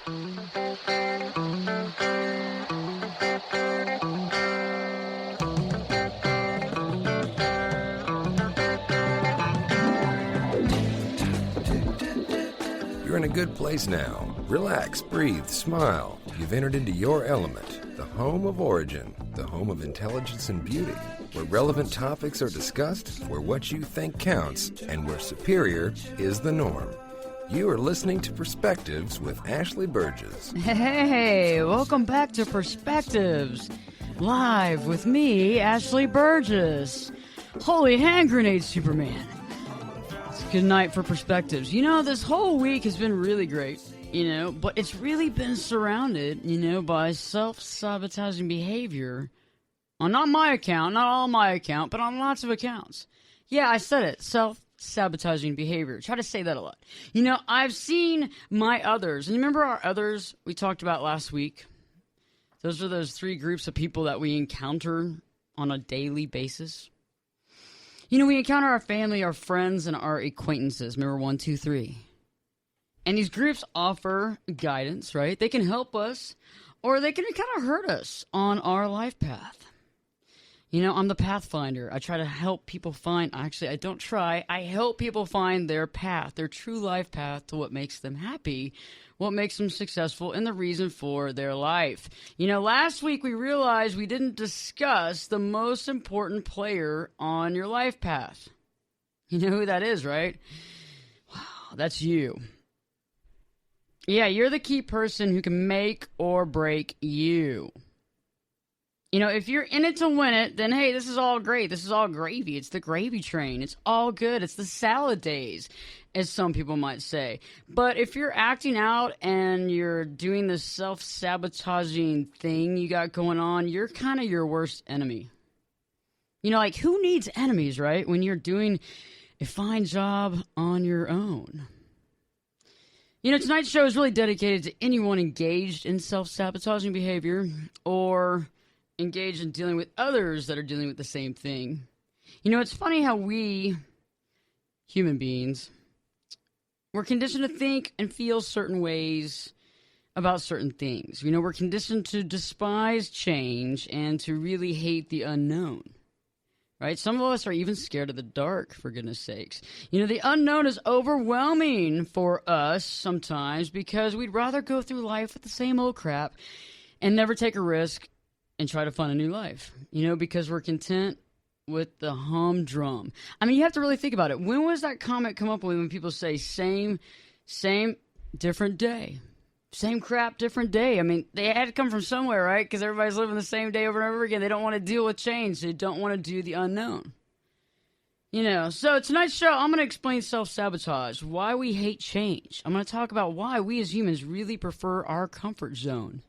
You're in a good place now. Relax, breathe, smile. You've entered into your element, the home of origin, the home of intelligence and beauty, where relevant topics are discussed, where what you think counts, and where superior is the norm. You are listening to Perspectives with Ashley Burgess. Hey, welcome back to Perspectives, live with me, Ashley Burgess. Holy hand grenade, Superman. It's a good night for Perspectives. You know, this whole week has been really great, but it's really been surrounded, by self-sabotaging behavior on not my account, not all my account, but on lots of accounts. Yeah, I said it, self-sabotaging behavior. Try to say that a lot. I've seen my others, and you remember our others we talked about last week? Those are those three groups of people that we encounter on a daily basis. We encounter our family, our friends, and our acquaintances. Remember 1, 2, 3. And these groups offer guidance, right? They can help us, or they can kind of hurt us on our life path. I'm the pathfinder. I try to help people find, actually, I don't try. I help people find their path, their true life path to what makes them happy, what makes them successful, and the reason for their life. Last week we realized we didn't discuss the most important player on your life path. You know who that is, right? Wow, that's you. Yeah, you're the key person who can make or break you. If you're in it to win it, then hey, this is all great. This is all gravy. It's the gravy train. It's all good. It's the salad days, as some people might say. But if you're acting out and you're doing this self-sabotaging thing you got going on, you're kind of your worst enemy. Who needs enemies, right? When you're doing a fine job on your own. Tonight's show is really dedicated to anyone engaged in self-sabotaging behavior or engaged in dealing with others that are dealing with the same thing. It's funny how we, human beings, we're conditioned to think and feel certain ways about certain things. We're conditioned to despise change and to really hate the unknown. Right? Some of us are even scared of the dark, for goodness sakes. The unknown is overwhelming for us sometimes because we'd rather go through life with the same old crap and never take a risk and try to find a new life, because we're content with the humdrum. You have to really think about it. When was that comment come up with when people say same, different day? Same crap, different day. They had to come from somewhere, right? Because everybody's living the same day over and over again. They don't want to deal with change. They don't want to do the unknown. So tonight's show, I'm going to explain self-sabotage, why we hate change. I'm going to talk about why we as humans really prefer our comfort zone.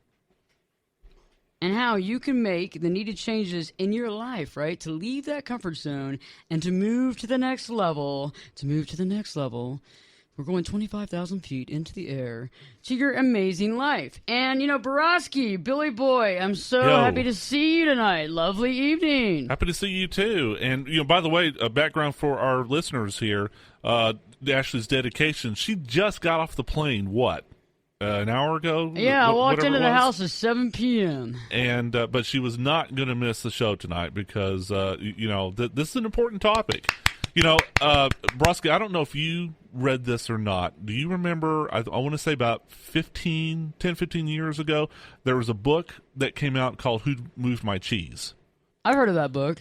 And how you can make the needed changes in your life, right? To leave that comfort zone and to move to the next level. We're going 25,000 feet into the air to your amazing life. And, Borowski, Billy Boy, I'm so happy to see you tonight. Lovely evening. Happy to see you, too. And, by the way, a background for our listeners here, Ashley's dedication, she just got off the plane, an hour ago? Yeah, I walked into the house at 7 p.m. And but she was not going to miss the show tonight because, this is an important topic. Broski, I don't know if you read this or not. Do you remember, I want to say about 15 years ago, there was a book that came out called Who Moved My Cheese? I've heard of that book.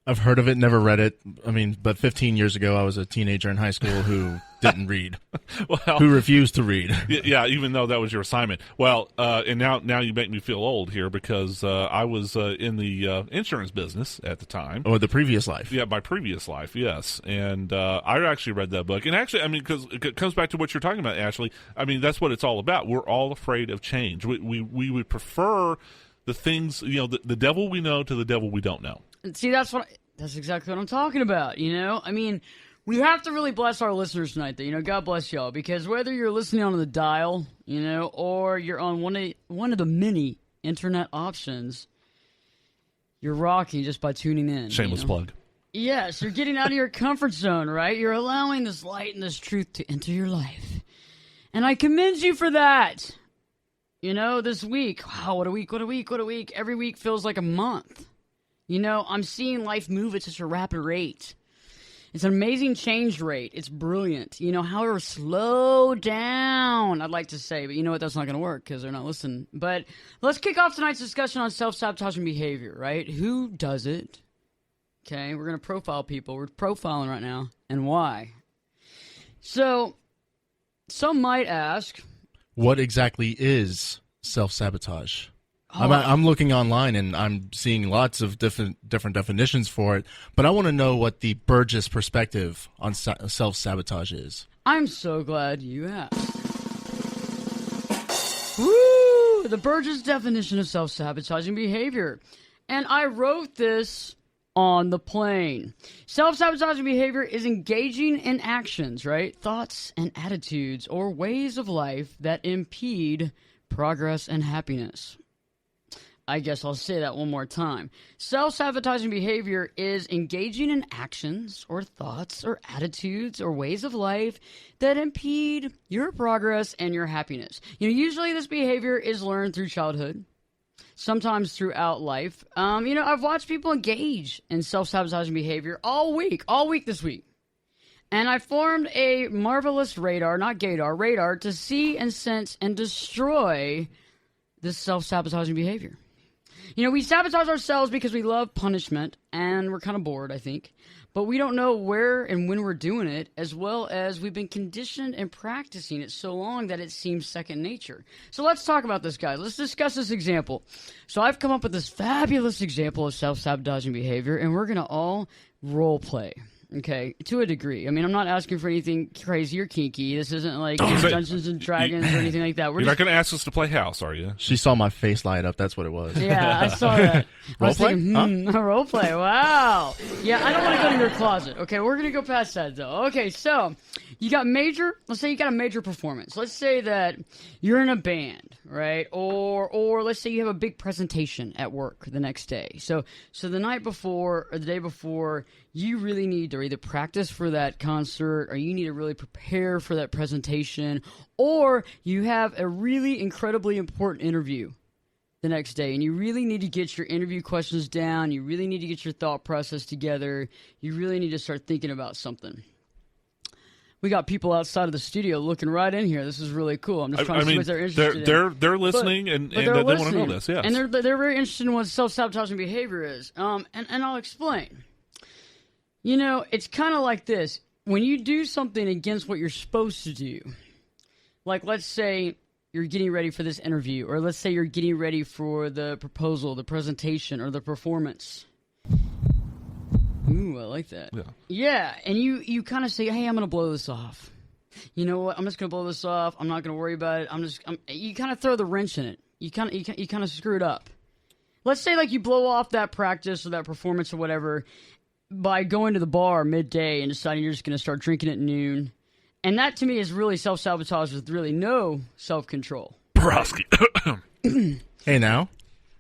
I've heard of it, never read it. But 15 years ago, I was a teenager in high school who didn't read, who refused to read. Yeah, even though that was your assignment. Well, and now you make me feel old here because I was in the insurance business at the time. Oh, the previous life. Yeah, my previous life, yes. And I actually read that book. And actually, because it comes back to what you're talking about, Ashley. That's what it's all about. We're all afraid of change. We would prefer the things, the devil we know to the devil we don't know. See, that's exactly what I'm talking about, we have to really bless our listeners tonight, though. God bless y'all, because whether you're listening on the dial, or you're on one of the many internet options, you're rocking just by tuning in. Shameless plug. Yes, you're getting out of your comfort zone, right? You're allowing this light and this truth to enter your life. And I commend you for that. This week, wow, what a week. Every week feels like a month. I'm seeing life move at such a rapid rate. It's an amazing change rate. It's brilliant. However, slow down, I'd like to say. But you know what? That's not going to work because they're not listening. But let's kick off tonight's discussion on self-sabotaging behavior, right? Who does it? Okay, we're going to profile people. We're profiling right now. And why? So, some might ask, what exactly is self-sabotage? I'm looking online and I'm seeing lots of different definitions for it, but I want to know what the Burgess perspective on self-sabotage is. I'm so glad you asked. Woo! The Burgess definition of self-sabotaging behavior. And I wrote this on the plane. Self-sabotaging behavior is engaging in actions, right? Thoughts and attitudes or ways of life that impede progress and happiness. I guess I'll say that one more time. Self-sabotaging behavior is engaging in actions or thoughts or attitudes or ways of life that impede your progress and your happiness. Usually this behavior is learned through childhood, sometimes throughout life. I've watched people engage in self-sabotaging behavior all week this week. And I formed a marvelous radar to see and sense and destroy this self-sabotaging behavior. We sabotage ourselves because we love punishment, and we're kind of bored, I think. But we don't know where and when we're doing it, as well as we've been conditioned and practicing it so long that it seems second nature. So let's talk about this, guys. Let's discuss this example. So I've come up with this fabulous example of self-sabotaging behavior, and we're going to all role play. Okay, to a degree. I'm not asking for anything crazy or kinky. This isn't like Dungeons and Dragons or anything like that. You're not going to ask us to play house, are you? She saw my face light up. That's what it was. Yeah, I saw that. Role play? Role play. Wow. Yeah, I don't want to go to your closet. Okay, we're going to go past that, though. Okay, so let's say you got a major performance. Let's say that you're in a band, right? Or let's say you have a big presentation at work the next day. So the night before or the day before, you really need to either practice for that concert or you need to really prepare for that presentation, or you have a really incredibly important interview the next day and you really need to get your interview questions down. You really need to get your thought process together. You really need to start thinking about something. We got people outside of the studio looking right in here. This is really cool. I'm just trying to see what they're interested in. They're listening and they want to know this, yes. And they're very interested in what self-sabotaging behavior is. And I'll explain. It's kind of like this. When you do something against what you're supposed to do, like let's say you're getting ready for this interview, or let's say you're getting ready for the proposal, the presentation, or the performance. Ooh, I like that. Yeah, and you kind of say, hey, I'm going to blow this off. You know what? I'm just going to blow this off. I'm not going to worry about it. You kind of throw the wrench in it. You kind of screw it up. Let's say like you blow off that practice or that performance or whatever by going to the bar midday and deciding you're just going to start drinking at noon. And that to me is really self-sabotage with really no self-control. Broski. Hey now.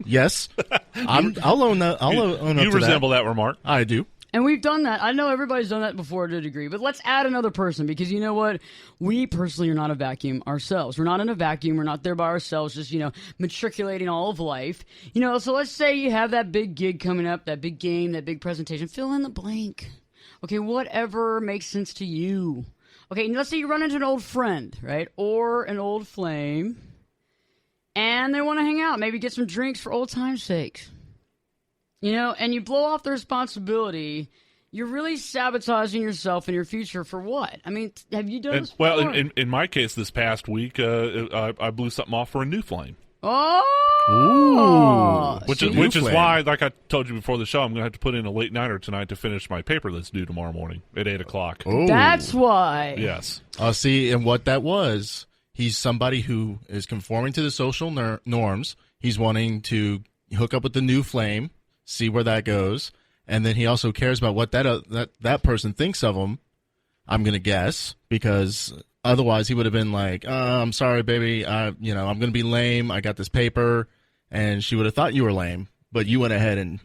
Yes. I'll own that. I'll own up to that. You resemble that remark. I do. And we've done that. I know everybody's done that before to a degree, but let's add another person because you know what? We personally are not a vacuum ourselves. We're not in a vacuum. We're not there by ourselves, just, matriculating all of life. So let's say you have that big gig coming up, that big game, that big presentation. Fill in the blank. Okay, whatever makes sense to you. Okay, let's say you run into an old friend, right? Or an old flame, and they want to hang out, maybe get some drinks for old time's sake. And you blow off the responsibility, you're really sabotaging yourself and your future for what? Have you done this before? Well, in my case, this past week, I blew something off for a new flame. Oh! Ooh. Which is why, like I told you before the show, I'm going to have to put in a late nighter tonight to finish my paper that's due tomorrow morning at 8 o'clock. Oh. That's why. Yes. See, and what that was, he's somebody who is conforming to the social norms. He's wanting to hook up with the new flame, see where that goes, and then he also cares about what that person thinks of him, I'm going to guess, because otherwise he would have been like, I'm sorry, baby, I'm going to be lame, I got this paper, and she would have thought you were lame, but you went ahead and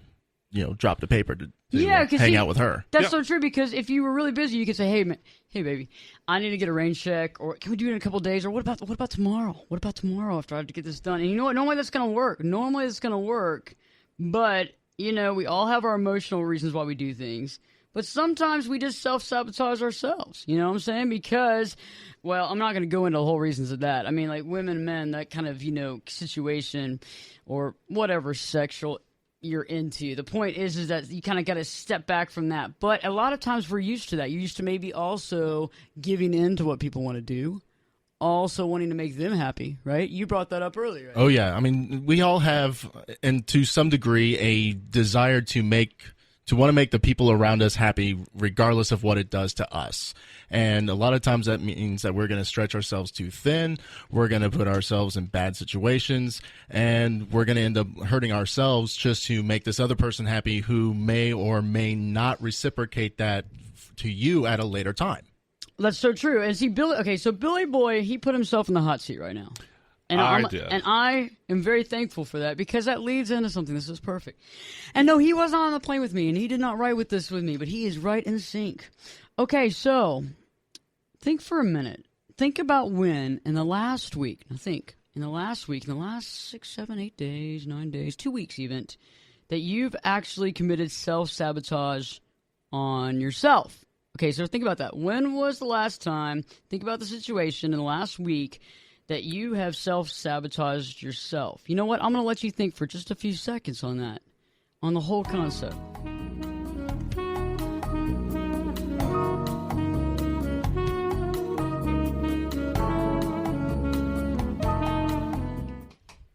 drop the paper to Yeah, 'cause hang see, out with her. That's Yeah. so true, because if you were really busy, you could say, "Hey, hey, baby, I need to get a rain check, or can we do it in a couple of days, or what about tomorrow? What about tomorrow after I have to get this done?" And you know what? Normally that's gonna work. But we all have our emotional reasons why we do things. But sometimes we just self-sabotage ourselves. You know what I'm saying? Because, well, I'm not going to go into the whole reasons of that. I mean, like women, men, that kind of, situation or whatever sexual you're into. The point is that you kind of got to step back from that. But a lot of times we're used to that. You're used to maybe also giving in to what people want to do, also wanting to make them happy, right? You brought that up earlier. Right? Oh, yeah. I mean, we all have, and to some degree, a desire to want to make the people around us happy regardless of what it does to us. And a lot of times that means that we're going to stretch ourselves too thin, we're going to put ourselves in bad situations, and we're going to end up hurting ourselves just to make this other person happy who may or may not reciprocate that to you at a later time. That's so true. And see, Billy Boy, he put himself in the hot seat right now. And I am very thankful for that, because that leads into something. This is perfect. And no, he wasn't on the plane with me, and he did not write with me, but he is right in sync. Okay, so think for a minute. Think about when in the last week, in the last 6, 7, 8 days, 9 days, 2 weeks even, that you've actually committed self-sabotage on yourself. Okay, so think about that. When was the last time, think about the situation in the last week, that you have self-sabotaged yourself? You know what? I'm going to let you think for just a few seconds on that, on the whole concept.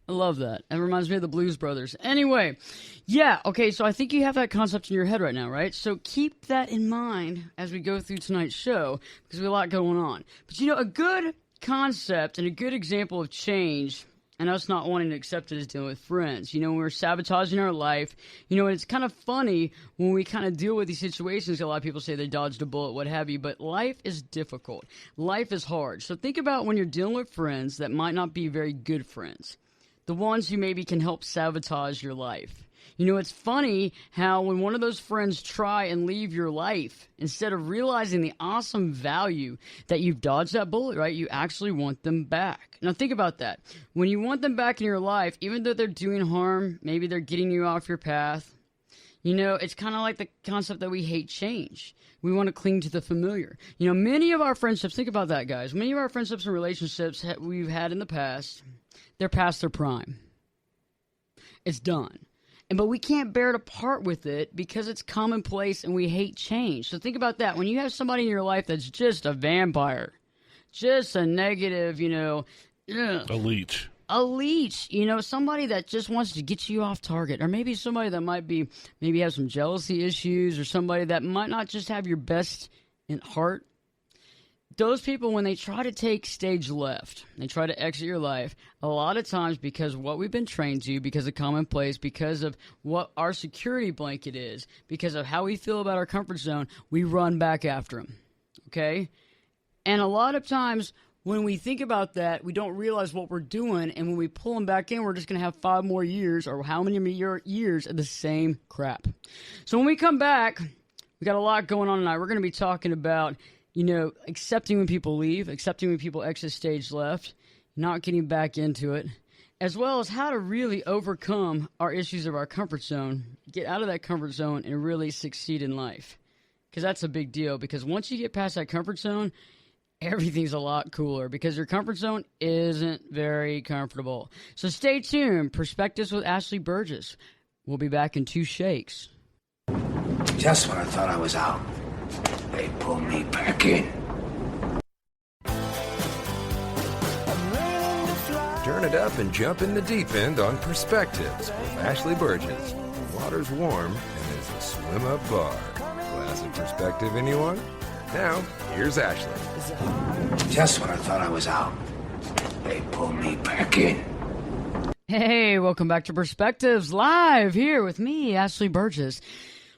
I love that. That reminds me of the Blues Brothers. Anyway, yeah, okay, so I think you have that concept in your head right now, right? So keep that in mind as we go through tonight's show, because we have a lot going on. But a good concept and a good example of change, and us not wanting to accept it, is dealing with friends. When we're sabotaging our life, it's kind of funny when we kind of deal with these situations. A lot of people say they dodged a bullet, what have you, but life is difficult. Life is hard. So think about when you're dealing with friends that might not be very good friends, the ones who maybe can help sabotage your life. It's funny how when one of those friends try and leave your life, instead of realizing the awesome value that you've dodged that bullet, right, you actually want them back. Now think about that. When you want them back in your life, even though they're doing harm, maybe they're getting you off your path, it's kind of like the concept that we hate change. We want to cling to the familiar. Many of our friendships, think about that, guys. Many of our friendships and relationships we've had in the past, they're past their prime. It's done. But we can't bear to part with it because it's commonplace and we hate change. So think about that. When you have somebody in your life that's just a vampire, just a negative, a leech. A leech, somebody that just wants to get you off target. Or maybe somebody that maybe have some jealousy issues, or somebody that might not just have your best in heart. Those people, when they try to take stage left, they try to exit your life, a lot of times because of what we've been trained to, because of commonplace, because of what our security blanket is, because of how we feel about our comfort zone, we run back after them, okay? And a lot of times when we think about that, we don't realize what we're doing, and when we pull them back in, we're just going to have 5 more years, or how many years of the same crap. So when we come back, we got a lot going on tonight. We're going to be talking about accepting when people leave, accepting when people exit stage left, not getting back into it, as well as how to really overcome our issues of our comfort zone, get out of that comfort zone, and really succeed in life. Because that's a big deal, because once you get past that comfort zone, everything's a lot cooler, because your comfort zone isn't very comfortable. So stay tuned. Perspectives with Ashley Burgess. We'll be back in 2 shakes. Just when I thought I was out, they pulled me back in. Turn it up and jump in the deep end on Perspectives with Ashley Burgess. The water's warm and there's a swim-up bar. Glass of perspective, anyone? Now, here's Ashley. Just when I thought I was out, they pulled me back in. Hey, welcome back to Perspectives Live here with me, Ashley Burgess.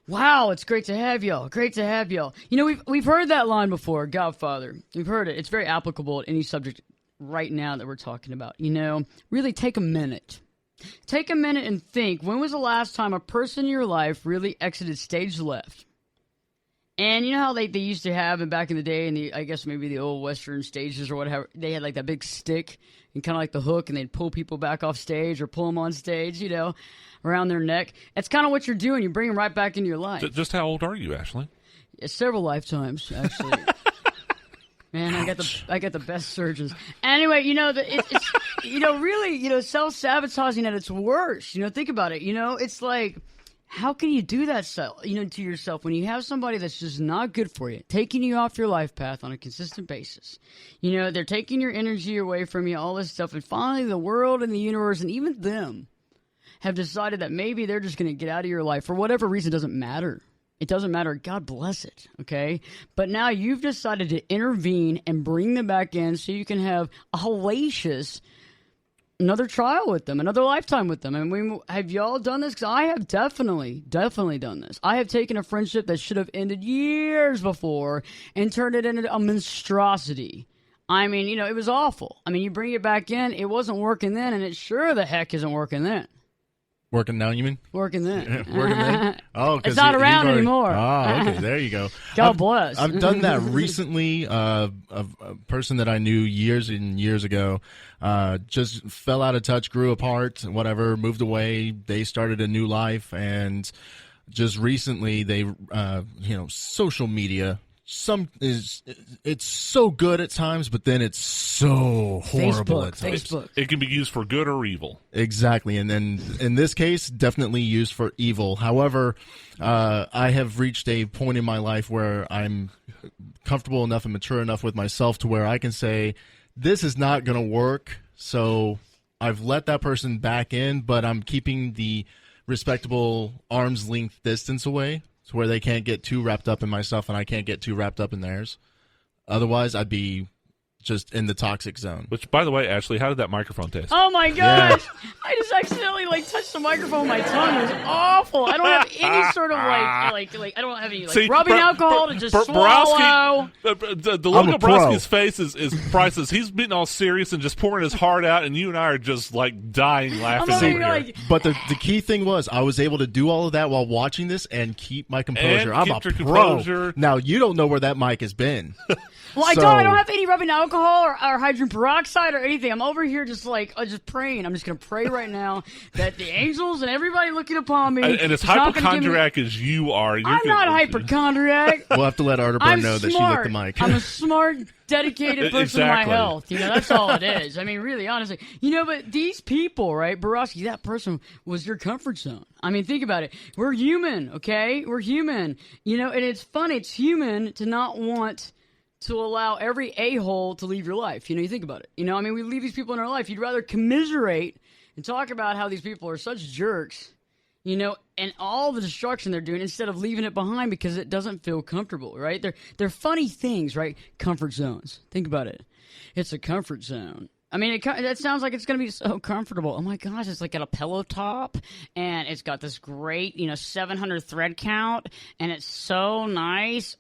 Wow, it's great to have y'all. Great to have y'all. We've heard that line before, Godfather. We've heard it. It's very applicable to any subject right now that we're talking about. Really take a minute. Take a minute and think, when was the last time a person in your life really exited stage left? And you know how they used to have, and back in the day, in I guess maybe the old Western stages or whatever, they had like that big stick and kind of like the hook, and they'd pull people back off stage or pull them on stage, around their neck. That's kind of what you're doing. You bring them right back into your life. Just how old are you, Ashley? Several lifetimes, actually. Man, I got the best surgeons. Anyway, it's really, self-sabotaging at its worst. Think about it. It's like, how can you do that to yourself when you have somebody that's just not good for you, taking you off your life path on a consistent basis? They're taking your energy away from you, all this stuff, and finally the world and the universe and even them have decided that maybe they're just going to get out of your life for whatever reason. Doesn't matter. It doesn't matter. God bless it, okay? But now you've decided to intervene and bring them back in so you can have a hellacious another trial with them, another lifetime with them. And have y'all done this? Because I have definitely done this. I have taken a friendship that should have ended years before and turned it into a monstrosity. I mean, it was awful. I mean, you bring it back in, it wasn't working then, and it sure the heck isn't working then. Working now, you mean? Working then. Working then? Oh, it's not around anymore. Oh, okay. There you go. God bless. I've done that recently. A person that I knew years and years ago just fell out of touch, grew apart, whatever, moved away. They started a new life, and just recently they, social media. It's so good at times, but then it's so horrible at times. Facebook. It can be used for good or evil. Exactly, and then in this case, definitely used for evil. However, I have reached a point in my life where I'm comfortable enough and mature enough with myself to where I can say, this is not going to work, so I've let that person back in, but I'm keeping the respectable arm's length distance away, to where they can't get too wrapped up in my stuff and I can't get too wrapped up in theirs. Otherwise, I'd be just in the toxic zone. Which, by the way, Ashley, how did that microphone taste? Oh my gosh! Yeah. I just accidentally touched the microphone with my tongue. It was awful. I don't have any sort of I don't have any rubbing alcohol to just swallow. The look of Broski's face is priceless. He's being all serious and just pouring his heart out, and you and I are just dying laughing over here. But the key thing was I was able to do all of that while watching this and keep my composure. I'm a pro. Composure. Now you don't know where that mic has been. Well, I don't have any rubbing alcohol or hydrogen peroxide or anything. I'm over here just praying. I'm just going to pray right now that the angels and everybody looking upon me. And as hypochondriac as you are, I'm not hypochondriac. We'll have to let Arterburn know that she licked the mic. I'm a smart, dedicated person to my health. That's all it is. I mean, really, honestly. But these people, right, Borowski, that person was your comfort zone. I mean, think about it. We're human, okay? We're human. And it's fun. It's human to not want to allow every a-hole to leave your life. You think about it. We leave these people in our life. You'd rather commiserate and talk about how these people are such jerks, and all the destruction they're doing instead of leaving it behind because it doesn't feel comfortable, right? They're funny things, right? Comfort zones. Think about it. It's a comfort zone. I mean, that sounds like it's going to be so comfortable. Oh, my gosh, it's got a pillow top, and it's got this great, 700 thread count, and it's so nice.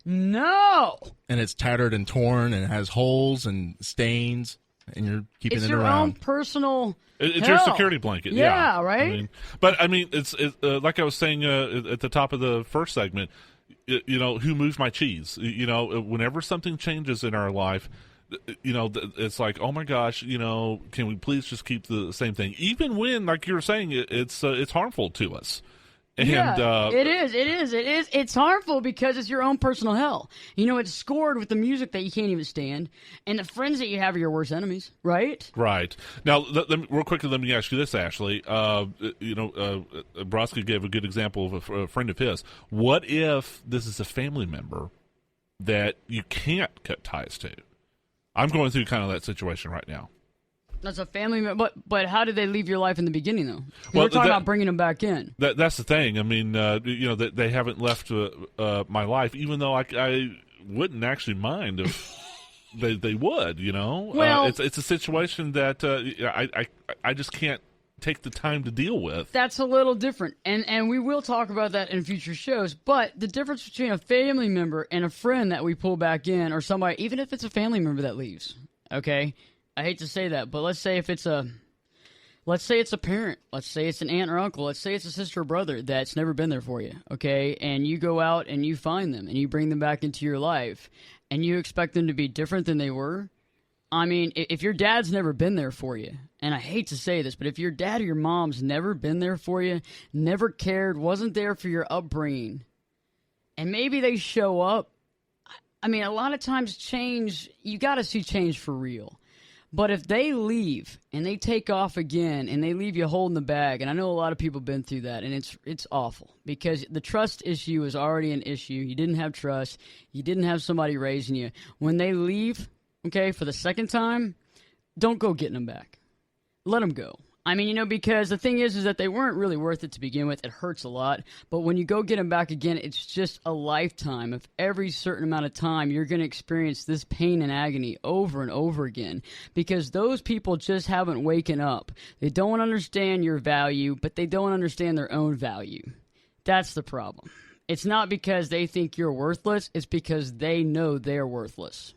No! And it's tattered and torn, and it has holes and stains, and you're keeping it around. It's your own personal It's your security blanket. Yeah, right? It's like I was saying at the top of the first segment, who moves my cheese? Whenever something changes in our life, it's like, oh my gosh, can we please just keep the same thing, even when, like you were saying, it's harmful to us. And, it is. It's harmful because it's your own personal hell. It's scored with the music that you can't even stand, and the friends that you have are your worst enemies, right? Right. Now, real quickly, let me ask you this, Ashley. Broski gave a good example of a friend of his. What if this is a family member that you can't cut ties to? I'm going through kind of that situation right now. That's a family member, but how did they leave your life in the beginning, though? We're talking about bringing them back in. That's the thing. I mean, they haven't left my life, even though I wouldn't actually mind if they would. Well, it's a situation that I just can't take the time to deal with. That's a little different, and we will talk about that in future shows. But the difference between a family member and a friend that we pull back in, or somebody, even if it's a family member that leaves, okay. I hate to say that, but let's say if it's Let's say it's a parent. Let's say it's an aunt or uncle. Let's say it's a sister or brother that's never been there for you, okay? And you go out and you find them and you bring them back into your life and you expect them to be different than they were. I mean, if your dad's never been there for you, and I hate to say this, but if your dad or your mom's never been there for you, never cared, wasn't there for your upbringing, and maybe they show up, I mean, a lot of times change, you got to see change for real. But if they leave and they take off again and they leave you holding the bag, and I know a lot of people have been through that, and it's awful because the trust issue is already an issue. You didn't have trust. You didn't have somebody raising you. When they leave, okay, for the second time, don't go getting them back. Let them go. I mean, because the thing is that they weren't really worth it to begin with. It hurts a lot. But when you go get them back again, it's just a lifetime of every certain amount of time you're going to experience this pain and agony over and over again because those people just haven't waken up. They don't understand your value, but they don't understand their own value. That's the problem. It's not because they think you're worthless. It's because they know they're worthless.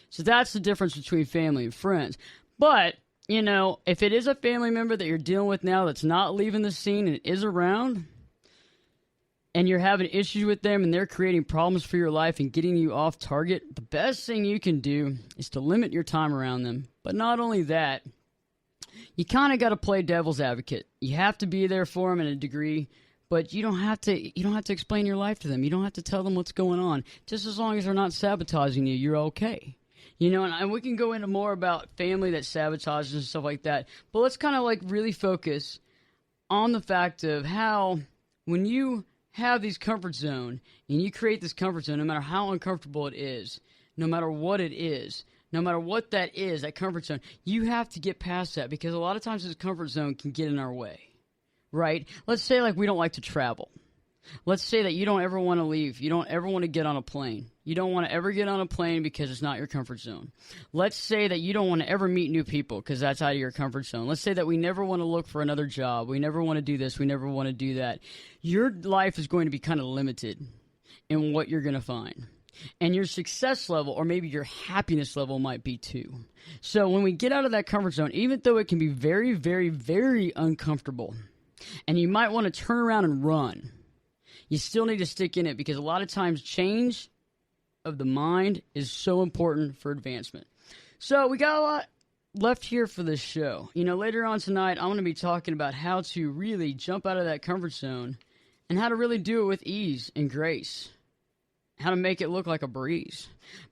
So that's the difference between family and friends. But if it is a family member that you're dealing with now that's not leaving the scene and is around, and you're having issues with them and they're creating problems for your life and getting you off target, the best thing you can do is to limit your time around them. But not only that, you kind of got to play devil's advocate. You have to be there for them in a degree, but you don't have to explain your life to them. You don't have to tell them what's going on. Just as long as they're not sabotaging you, you're okay. And we can go into more about family that sabotages and stuff like that. But let's kind of really focus on the fact of how when you have these comfort zone and you create this comfort zone, no matter how uncomfortable it is, no matter what it is, no matter what that is, that comfort zone, you have to get past that because a lot of times this comfort zone can get in our way, right? Let's say we don't like to travel. Let's say that you don't ever want to leave. You don't ever want to get on a plane. You don't want to ever get on a plane because it's not your comfort zone. Let's say that you don't want to ever meet new people because that's out of your comfort zone. Let's say that we never want to look for another job. We never want to do this. We never want to do that. Your life is going to be kind of limited in what you're going to find. And your success level or maybe your happiness level might be too. So when we get out of that comfort zone, even though it can be very, very, very uncomfortable, and you might want to turn around and run, you still need to stick in it because a lot of times change of the mind is so important for advancement. So we got a lot left here for this show. Later on tonight, I'm going to be talking about how to really jump out of that comfort zone and how to really do it with ease and grace. How to make it look like a breeze.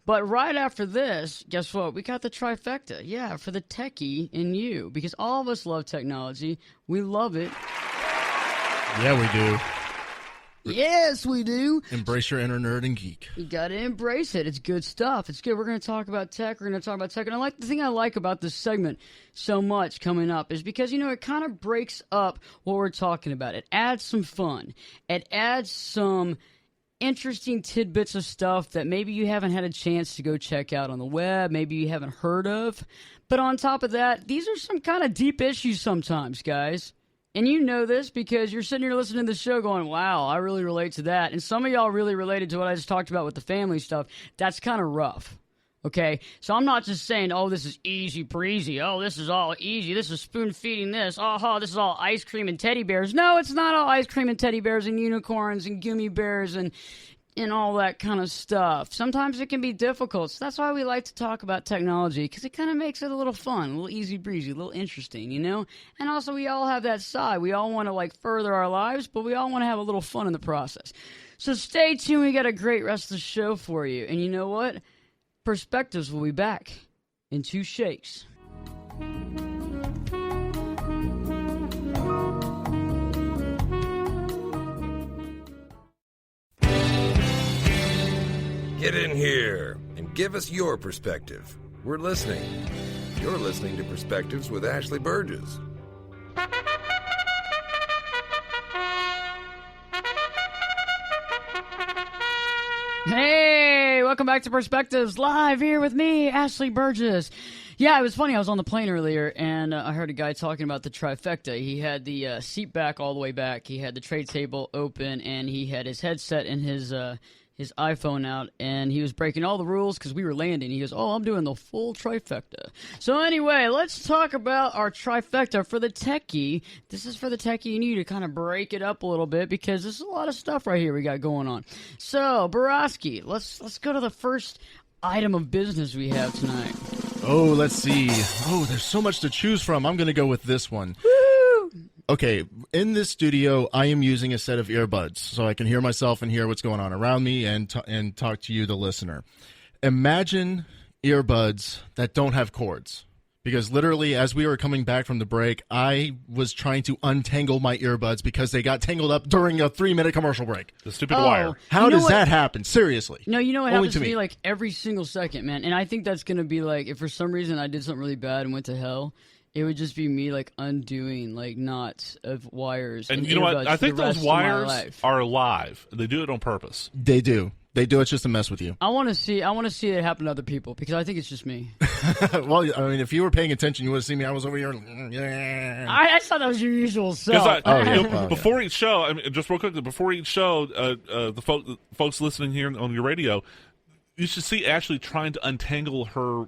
But right after this, guess what? We got the trifecta. Yeah, for the techie in you. Because all of us love technology. We love it. Yeah, we do. Yes, we do. Embrace your inner nerd and geek. You got to embrace it. It's good stuff. It's good. We're going to talk about tech. We're going to talk about tech. And the thing I like about this segment so much coming up is because, it kind of breaks up what we're talking about. It adds some fun. It adds some interesting tidbits of stuff that maybe you haven't had a chance to go check out on the web. Maybe you haven't heard of. But on top of that, these are some kind of deep issues sometimes, guys. And you know this because you're sitting here listening to the show going, wow, I really relate to that. And some of y'all really related to what I just talked about with the family stuff. That's kind of rough, okay? So I'm not just saying, oh, this is easy breezy. Oh, this is all easy. This is spoon-feeding this. Oh, this is all ice cream and teddy bears. No, it's not all ice cream and teddy bears and unicorns and gummy bears and all that kind of stuff. Sometimes it can be difficult. So that's why we like to talk about technology, because it kind of makes it a little fun, a little easy breezy, a little interesting, And also we all have that side. We all want to further our lives, but we all want to have a little fun in the process. So stay tuned. We got a great rest of the show for you. And you know what? Perspectives will be back in 2 shakes. Get in here and give us your perspective. We're listening. You're listening to Perspectives with Ashley Burgess. Hey, welcome back to Perspectives Live here with me, Ashley Burgess. Yeah, it was funny. I was on the plane earlier, and I heard a guy talking about the trifecta. He had the seat back all the way back. He had the tray table open, and he had his headset and his his iPhone out, and he was breaking all the rules because we were landing. He goes, "Oh, I'm doing the full trifecta." So anyway, let's talk about our trifecta for the techie. This is for the techie and you to kind of break it up a little bit because there's a lot of stuff right here we got going on. So, Borowski, let's go to the first item of business we have tonight. Oh, let's see. Oh, there's so much to choose from. I'm going to go with this one. Woo! Okay, in this studio, I am using a set of earbuds so I can hear myself and hear what's going on around me and talk to you, the listener. Imagine earbuds that don't have cords. Because literally, as we were coming back from the break, I was trying to untangle my earbuds because they got tangled up during a 3-minute commercial break. The stupid wire. How does that happen? Seriously. No, you know what Only happens to to me me. like every single second, man. And I think that's going to be like, if for some reason I did something really bad and went to hell, it would just be me like undoing like knots of wires. And you know what? I think those wires life. are alive. They do it on purpose. They do. They do it just to mess with you. I want to see it happen to other people because I think it's just me. Well, I mean, if you were paying attention, you would have seen me. I was over here. I thought that was your usual self. Before each show, I mean, just real quickly, before each show, the folks listening here on your radio, you should see Ashley trying to untangle her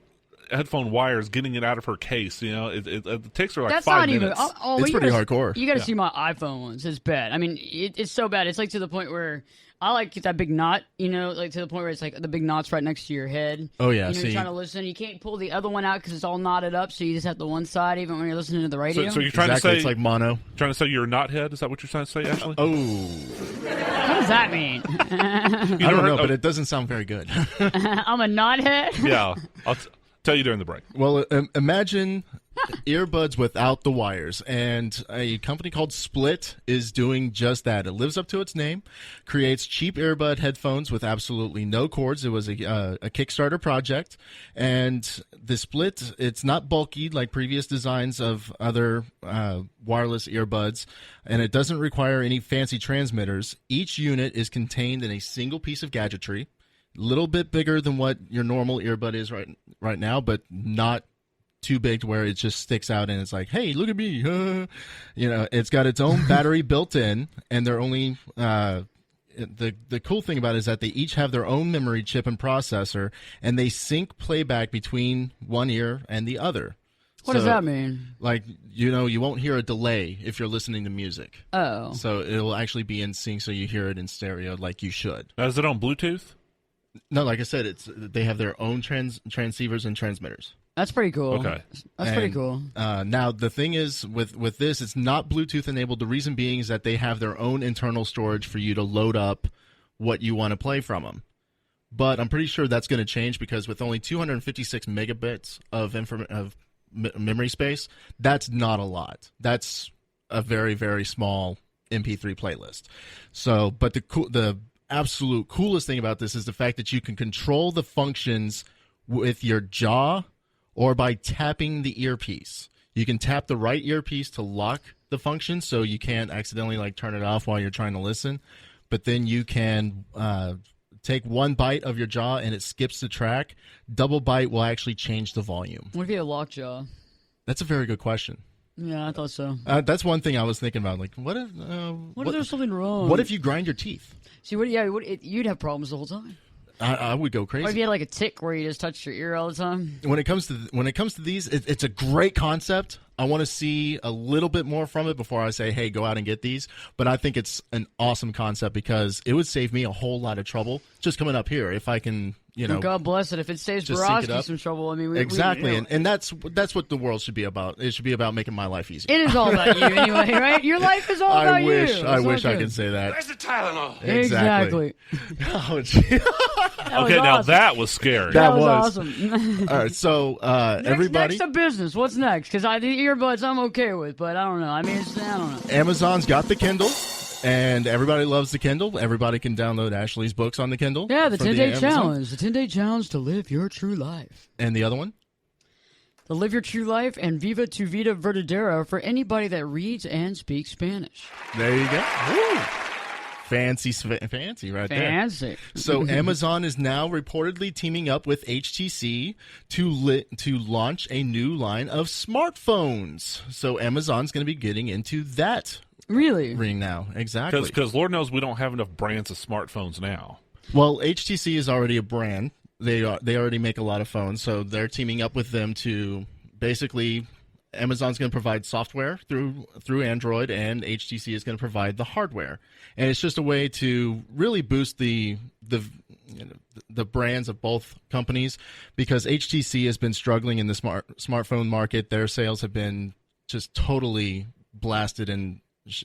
headphone wires, getting it out of her case. You know, it takes her like That's 5 not minutes. even. It's pretty hardcore. You got to see my iPhone ones. It's bad. I mean, it's so bad. It's like to the point where I like get that big knot. You know, like to the point where it's like the big knot's right next to your head. Oh yeah, you know, you're trying to listen. You can't pull the other one out because it's all knotted up. So you just have the one side, even when you're listening to the radio. So you're trying to say it's like mono. Trying to say you're a knothead? Is that what you're trying to say, Ashley? Oh, what does that mean? I don't know, but it doesn't sound very good. I'm a knothead. Yeah, I'll tell you during the break. Well, imagine earbuds without the wires, and a company called Split is doing just that. It lives up to its name, creates cheap earbud headphones with absolutely no cords. It was a Kickstarter project, and the Split, it's not bulky like previous designs of other wireless earbuds, and it doesn't require any fancy transmitters. Each unit is contained in a single piece of gadgetry, a little bit bigger than what your normal earbud is right now, but not too big to where it just sticks out and it's like, hey, look at me. You know, it's got its own battery built in, and they're only the cool thing about it is that they each have their own memory chip and processor, and they sync playback between one ear and the other. What does that mean? Like, you know, you won't hear a delay if you're listening to music. Oh. So it'll actually be in sync, so you hear it in stereo like you should. Now, is it on Bluetooth? No, like I said, they have their own transceivers and transmitters. That's pretty cool. Okay. That's pretty cool. Now, the thing is, with this, it's not Bluetooth enabled. The reason being is that they have their own internal storage for you to load up what you want to play from them. But I'm pretty sure that's going to change because with only 256 megabits of memory space, that's not a lot. That's a very, very small MP3 playlist. So, but the absolute coolest thing about this is the fact that you can control the functions with your jaw or by tapping the earpiece. You can tap the right earpiece to lock the function so you can't accidentally like turn it off while you're trying to listen. But then you can take one bite of your jaw and it skips the track. Double bite will actually change the volume. What if you had a lockjaw? That's a very good question. Yeah, I thought so. That's one thing I was thinking about. Like, what if there's something wrong? What if you grind your teeth? See, you'd have problems the whole time. I would go crazy. Or if you had like a tick where you just touched your ear all the time. When it comes to these, it's a great concept. I want to see a little bit more from it before I say, hey, go out and get these. But I think it's an awesome concept because it would save me a whole lot of trouble just coming up here if I can, you know. Well, God bless it. If it saves Borowski some trouble, I mean, exactly. And that's what the world should be about. It should be about making my life easier. It is all about you anyway, right? Your life is all about you. I wish I could say that. Where's the Tylenol? Exactly. Oh, gee. Okay, now that was scary. That was awesome. All right, so everybody. Next to business. What's next? Because the earbuds I'm okay with, but I don't know. I mean, I don't know. Amazon's got the Kindle, and everybody loves the Kindle. Everybody can download Ashley's books on the Kindle. Yeah, the 10-day challenge. The 10-day challenge to live your true life. And the other one? The Live Your True Life and Viva Tu Vida Verdadera for anybody that reads and speaks Spanish. There you go. Woo. Fancy right there. Fancy. So Amazon is now reportedly teaming up with HTC to launch a new line of smartphones. So Amazon's going to be getting into that really ring now. Exactly. Because Lord knows we don't have enough brands of smartphones now. Well, HTC is already a brand. They already make a lot of phones, so they're teaming up with them to basically. Amazon's going to provide software through Android, and HTC is going to provide the hardware. And it's just a way to really boost the brands of both companies, because HTC has been struggling in the smartphone market. Their sales have been just totally blasted and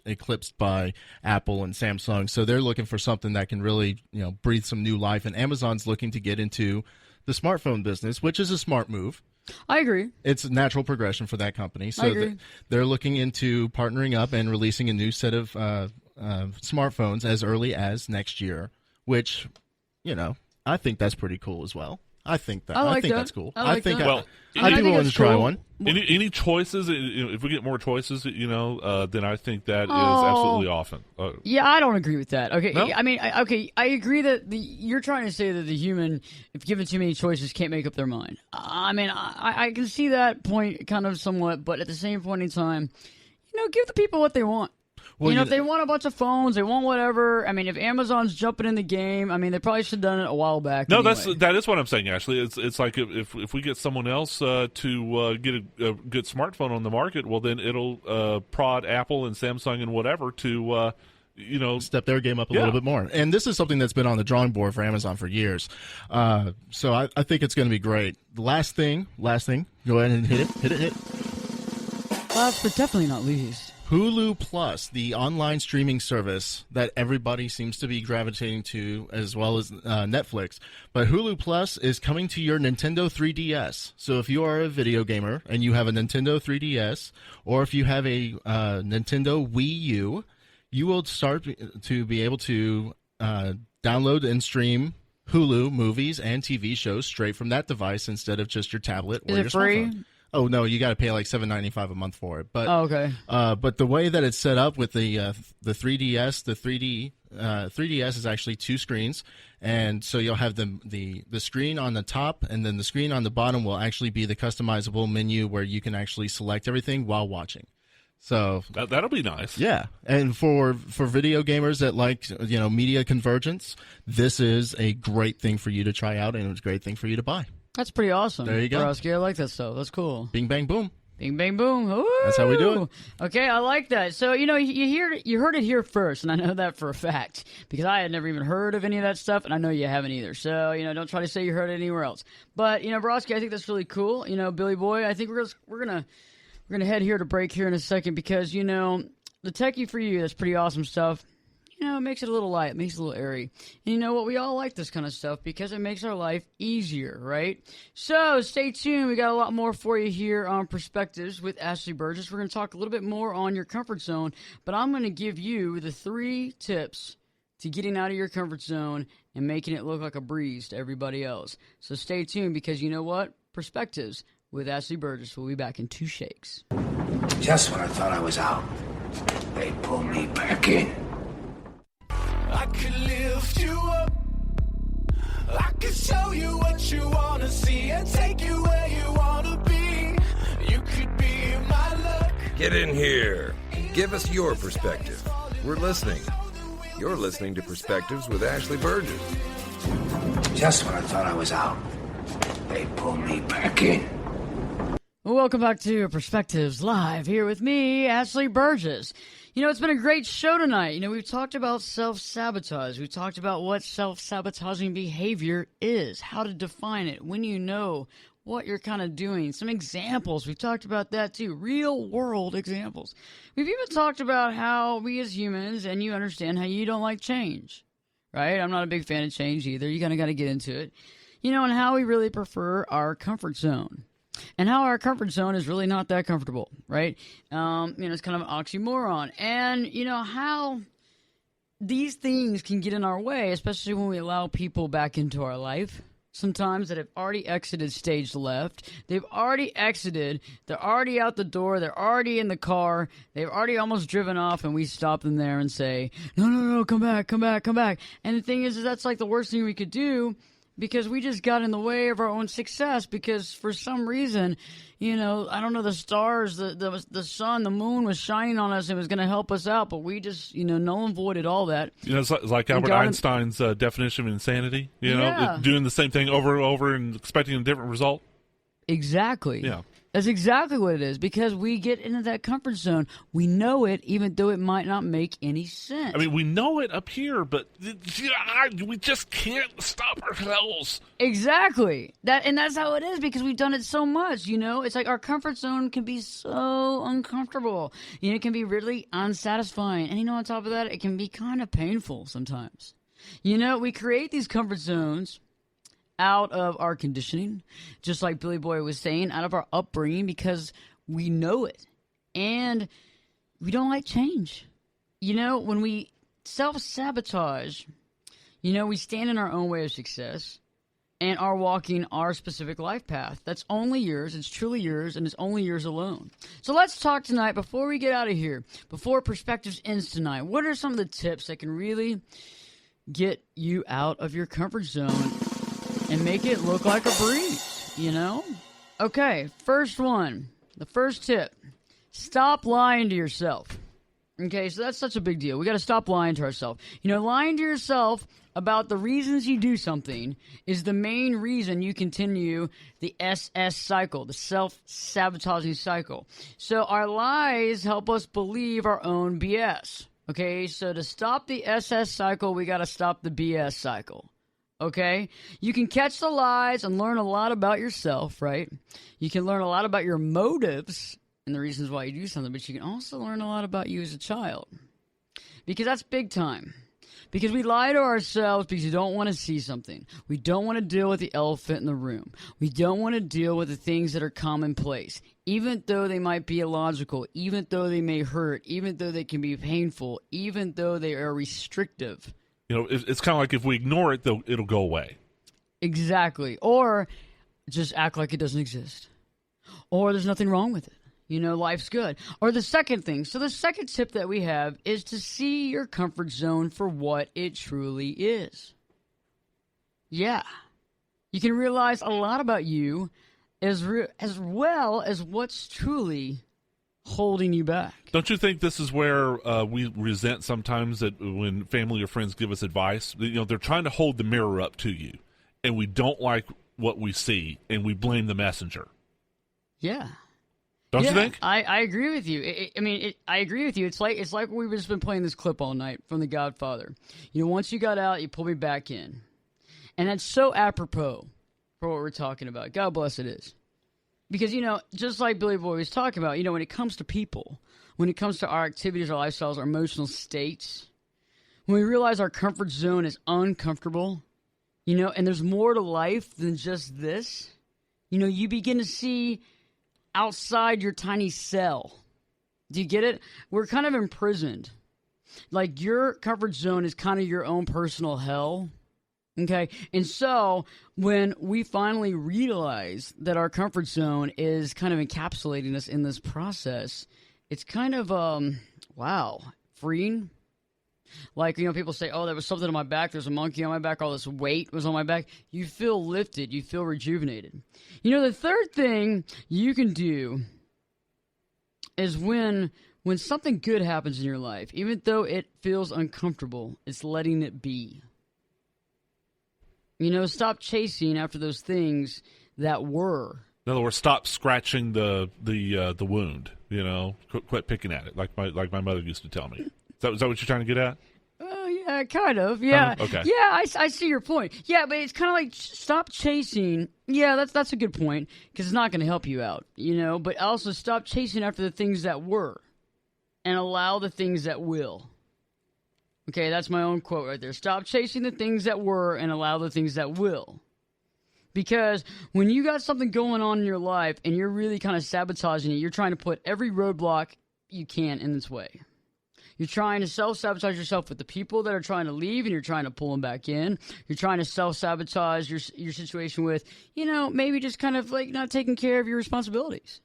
eclipsed by Apple and Samsung. So they're looking for something that can really, breathe some new life. And Amazon's looking to get into the smartphone business, which is a smart move. I agree. It's a natural progression for that company. So they're looking into partnering up and releasing a new set of smartphones as early as next year, which, I think that's pretty cool as well. I think that's cool. I think Well, I'd be willing to try one. Any choices? If we get more choices, then I think that is absolutely awesome. Yeah, I don't agree with that. Okay, No? I mean, I agree that you're trying to say that the human, if given too many choices, can't make up their mind. I mean, I can see that point kind of somewhat, but at the same point in time, give the people what they want. Well, if they want a bunch of phones, they want whatever. I mean, if Amazon's jumping in the game, I mean, they probably should have done it a while back. No, anyway. that is what I'm saying. Actually, it's like if we get someone else to get a good smartphone on the market, well, then it'll prod Apple and Samsung and whatever to step their game up a little bit more. And this is something that's been on the drawing board for Amazon for years. So I think it's going to be great. The last thing. Go ahead and hit it. Last but definitely not least. Hulu Plus, the online streaming service that everybody seems to be gravitating to, as well as Netflix. But Hulu Plus is coming to your Nintendo 3DS. So if you are a video gamer and you have a Nintendo 3DS, or if you have a Nintendo Wii U, you will start to be able to download and stream Hulu movies and TV shows straight from that device instead of just your tablet or your smartphone. Free? Oh no, you got to pay like $7.95 a month for it. But okay. But the way that it's set up with the 3DS, the 3DS is actually two screens, and so you'll have the screen on the top, and then the screen on the bottom will actually be the customizable menu where you can actually select everything while watching. So that'll be nice. Yeah, and for video gamers that like media convergence, this is a great thing for you to try out, and it's a great thing for you to buy. That's pretty awesome. There you go. Borowski, I like that stuff. That's cool. Bing, bang, boom. Bing, bang, boom. Ooh. That's how we do it. Okay, I like that. So, you heard it here first, and I know that for a fact, because I had never even heard of any of that stuff, and I know you haven't either. So, don't try to say you heard it anywhere else. But, Borowski, I think that's really cool. Billy Boy, I think we're gonna head here to break here in a second, because, the techie for you, that's pretty awesome stuff. It makes it a little light, it makes it a little airy. And you know what? We all like this kind of stuff because it makes our life easier, right? So stay tuned. We got a lot more for you here on Perspectives with Ashley Burgess. We're going to talk a little bit more on your comfort zone, but I'm going to give you the 3 tips to getting out of your comfort zone and making it look like a breeze to everybody else. So stay tuned, because you know what? Perspectives with Ashley Burgess. We'll be back in 2 shakes. Just when I thought I was out, they pulled me back in. I could lift you up. I could show you what you wanna see and take you where you wanna be. You could be my luck. Get in here. Give us your perspective. We're listening. You're listening to Perspectives with Ashley Burgess. Just when I thought I was out, they pulled me back in. Well, welcome back to Perspectives Live here with me, Ashley Burgess. It's been a great show tonight. We've talked about self-sabotage. We've talked about what self-sabotaging behavior is, how to define it, when you know what you're kind of doing. Some examples. We've talked about that too. Real-world examples. We've even talked about how we as humans, and you understand how you don't like change, right? I'm not a big fan of change either. You kind of got to get into it. And how we really prefer our comfort zone. And how our comfort zone is really not that comfortable, right? It's kind of an oxymoron. And, how these things can get in our way, especially when we allow people back into our life. Sometimes that have already exited stage left. They've already exited. They're already out the door. They're already in the car. They've already almost driven off, and we stop them there and say, no, come back. And the thing is that's like the worst thing we could do. because we just got in the way of our own success because for some reason, I don't know, the stars, the sun, the moon was shining on us and was going to help us out, but we just, null and voided all that. It's like Albert Einstein's definition of insanity, doing the same thing over and over and expecting a different result. Exactly. Yeah. That's exactly what it is, because we get into that comfort zone. We know it, even though it might not make any sense. I mean, we know it up here, but we just can't stop ourselves. Exactly. And that's how it is, because we've done it so much, It's like our comfort zone can be so uncomfortable. It can be really unsatisfying. And, on top of that, it can be kind of painful sometimes. We create these comfort zones out of our conditioning, just like Billy Boy was saying, out of our upbringing, because we know it. And we don't like change. When we self-sabotage, we stand in our own way of success and are walking our specific life path. That's only yours, it's truly yours, and it's only yours alone. So let's talk tonight, before we get out of here, before Perspectives ends tonight, what are some of the tips that can really get you out of your comfort zone and make it look like a breeze, Okay, first one. The first tip. Stop lying to yourself. Okay, so that's such a big deal. We got to stop lying to ourselves. Lying to yourself about the reasons you do something is the main reason you continue the SS cycle, the self-sabotaging cycle. So our lies help us believe our own BS. Okay, so to stop the SS cycle, we got to stop the BS cycle. Okay? You can catch the lies and learn a lot about yourself, right? You can learn a lot about your motives and the reasons why you do something, but you can also learn a lot about you as a child. Because that's big time. Because we lie to ourselves because we don't want to see something. We don't want to deal with the elephant in the room. We don't want to deal with the things that are commonplace, even though they might be illogical, even though they may hurt, even though they can be painful, even though they are restrictive. It's kind of like if we ignore it, it'll go away. Exactly. Or just act like it doesn't exist. Or there's nothing wrong with it. Life's good. Or the second thing. So the second tip that we have is to see your comfort zone for what it truly is. Yeah. You can realize a lot about you as well as what's truly holding you back. Don't you think this is where we resent sometimes that when family or friends give us advice, they're trying to hold the mirror up to you, and we don't like what we see, and we blame the messenger. Yeah. Don't you think? I agree with you. I agree with you. It's like we've just been playing this clip all night from The Godfather. Once you got out, you pulled me back in. And that's so apropos for what we're talking about. God bless it is. Because, just like Billy Boy was talking about, when it comes to people, when it comes to our activities, our lifestyles, our emotional states, when we realize our comfort zone is uncomfortable, and there's more to life than just this, you begin to see outside your tiny cell. Do you get it? We're kind of imprisoned. Like your comfort zone is kind of your own personal hell. Okay, and so when we finally realize that our comfort zone is kind of encapsulating us in this process, it's kind of, freeing. Like, people say, oh, there was something on my back, there's a monkey on my back, all this weight was on my back. You feel lifted, you feel rejuvenated. The third thing you can do is when something good happens in your life, even though it feels uncomfortable, it's letting it be. Stop chasing after those things that were. In other words, stop scratching the wound. Quit picking at it, like my mother used to tell me. Is that what you're trying to get at? Yeah, kind of. Yeah. Okay. Yeah, I see your point. Yeah, but it's kind of like stop chasing. Yeah, that's a good point, because it's not going to help you out. But also stop chasing after the things that were, and allow the things that will. Okay, that's my own quote right there. Stop chasing the things that were and allow the things that will. Because when you got something going on in your life and you're really kind of sabotaging it, you're trying to put every roadblock you can in its way. You're trying to self-sabotage yourself with the people that are trying to leave, and you're trying to pull them back in. You're trying to self-sabotage your situation with, maybe just kind of like not taking care of your responsibilities.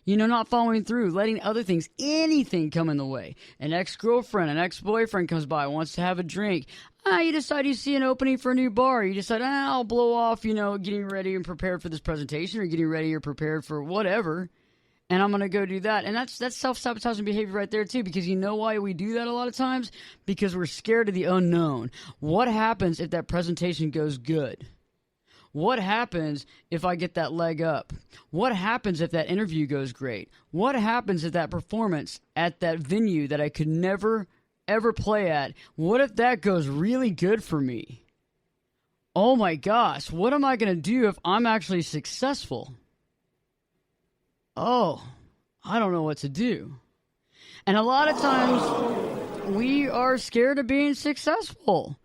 Not following through, letting other things, anything come in the way. An ex-girlfriend, an ex-boyfriend comes by, wants to have a drink. You decide you see an opening for a new bar. You decide, I'll blow off, getting ready and prepared for this presentation or getting ready or prepared for whatever. And I'm going to go do that. And that's self-sabotaging behavior right there, too, because you know why we do that a lot of times? Because we're scared of the unknown. What happens if that presentation goes good? What happens if I get that leg up? What happens if that interview goes great? What happens if that performance at that venue that I could never, ever play at, what if that goes really good for me? Oh my gosh, what am I going to do if I'm actually successful? Oh, I don't know what to do. And a lot of times we are scared of being successful.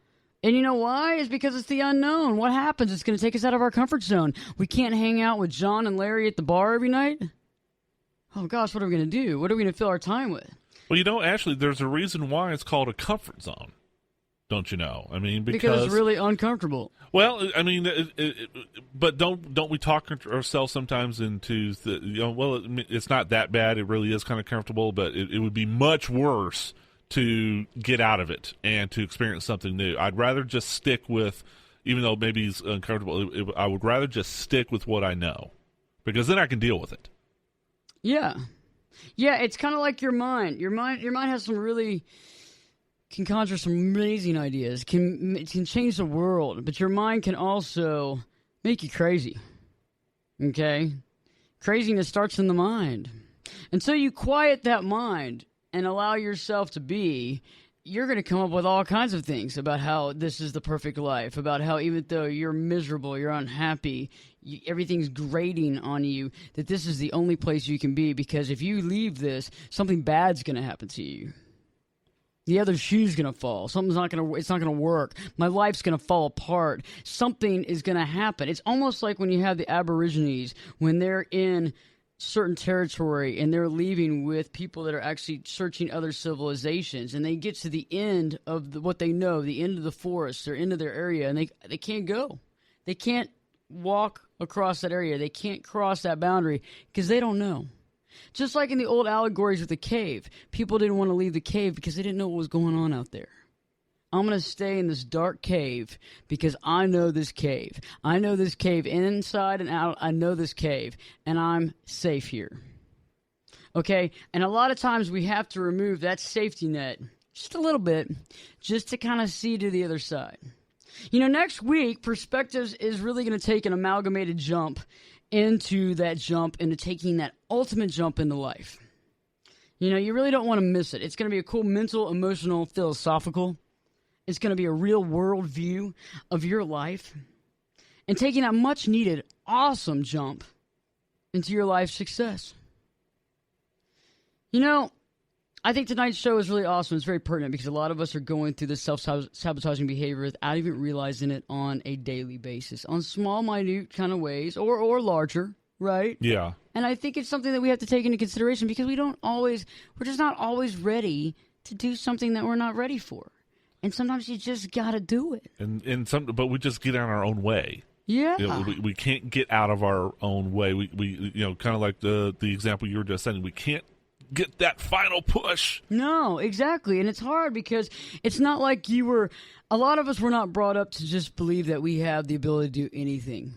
And you know why? It's because it's the unknown. What happens? It's going to take us out of our comfort zone. We can't hang out with John and Larry at the bar every night. Oh gosh, what are we going to do? What are we going to fill our time with? Well, actually, there's a reason why it's called a comfort zone. Don't you know? I mean, because it's really uncomfortable. Well, I mean, but don't we talk ourselves sometimes into it's not that bad. It really is kind of comfortable, but it would be much worse to get out of it and to experience something new. I'd rather just stick with, even though maybe it's uncomfortable, I would rather just stick with what I know, because then I can deal with it. Yeah. Yeah, it's kind of like your mind. Your mind has can conjure some amazing ideas, can change the world, but your mind can also make you crazy. Okay? Craziness starts in the mind. Until you quiet that mind and allow yourself to be, you're going to come up with all kinds of things about how this is the perfect life, about how even though you're miserable, you're unhappy, everything's grating on you, that this is the only place you can be, because if you leave this, something bad's going to happen to you. The other shoe's going to fall. It's not going to work. My life's going to fall apart. Something is going to happen. It's almost like when you have the Aborigines, when they're in certain territory and they're leaving with people that are actually searching other civilizations, and they get to the end of what they know, the end of the forest, they're into their area, and they can't go. They can't walk across that area. They can't cross that boundary because they don't know. Just like in the old allegories with the cave, people didn't want to leave the cave because they didn't know what was going on out there. I'm going to stay in this dark cave because I know this cave. I know this cave inside and out. I know this cave, and I'm safe here. Okay? And a lot of times we have to remove that safety net just a little bit just to kind of see to the other side. Next week, Perspectives is really going to take an amalgamated jump into taking that ultimate jump into life. You really don't want to miss it. It's going to be a cool mental, emotional, philosophical. It's going to be a real world view of your life and taking that much needed, awesome jump into your life success. I think tonight's show is really awesome. It's very pertinent because a lot of us are going through this self-sabotaging behavior without even realizing it on a daily basis, on small, minute kind of ways or larger, right? Yeah. And I think it's something that we have to take into consideration because we're just not always ready to do something that we're not ready for. And sometimes you just got to do it. But we just get out our own way. Yeah. We can't get out of our own way. We kind of like the example you were just saying, we can't get that final push. No, exactly. And it's hard because it's not like a lot of us were not brought up to just believe that we have the ability to do anything.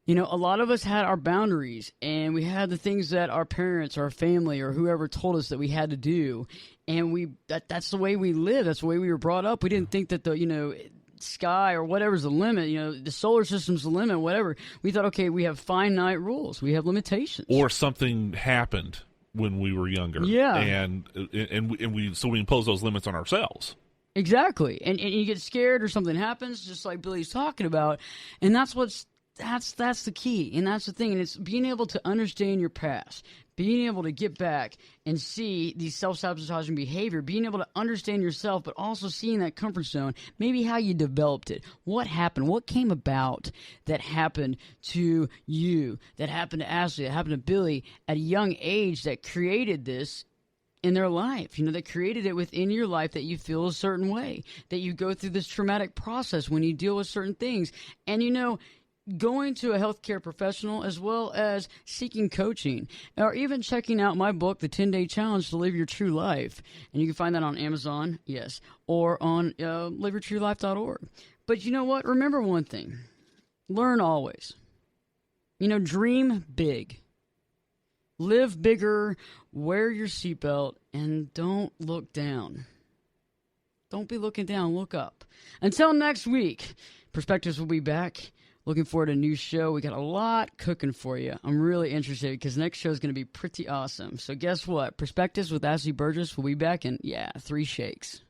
A lot of us had our boundaries, and we had the things that our parents, our family, or whoever told us that we had to do. And that's the way we live. That's the way we were brought up. We didn't think that the sky or whatever's the limit, the solar system's the limit, whatever. We thought, okay, we have finite rules. We have limitations. Or something happened when we were younger. Yeah. And we impose those limits on ourselves. Exactly. And you get scared or something happens, just like Billy's talking about. And that's the key. And that's the thing. And it's being able to understand your past, being able to get back and see these self-sabotaging behavior, being able to understand yourself, but also seeing that comfort zone, maybe how you developed it, what happened, what came about that happened to you, that happened to Ashley, that happened to Billy at a young age that created this in their life, that created it within your life, that you feel a certain way, that you go through this traumatic process when you deal with certain things. And going to a healthcare professional, as well as seeking coaching, or even checking out my book, The 10-Day Challenge to Live Your True Life. And you can find that on Amazon, yes, or on liveyourtruelife.org. But you know what? Remember one thing. Learn always. Dream big. Live bigger, wear your seatbelt, and don't look down. Don't be looking down, look up. Until next week, Perspectives will be back. Looking forward to a new show. We got a lot cooking for you. I'm really interested because next show is going to be pretty awesome. So guess what? Perspectives with Ashley Burgess will be back in, 3 shakes.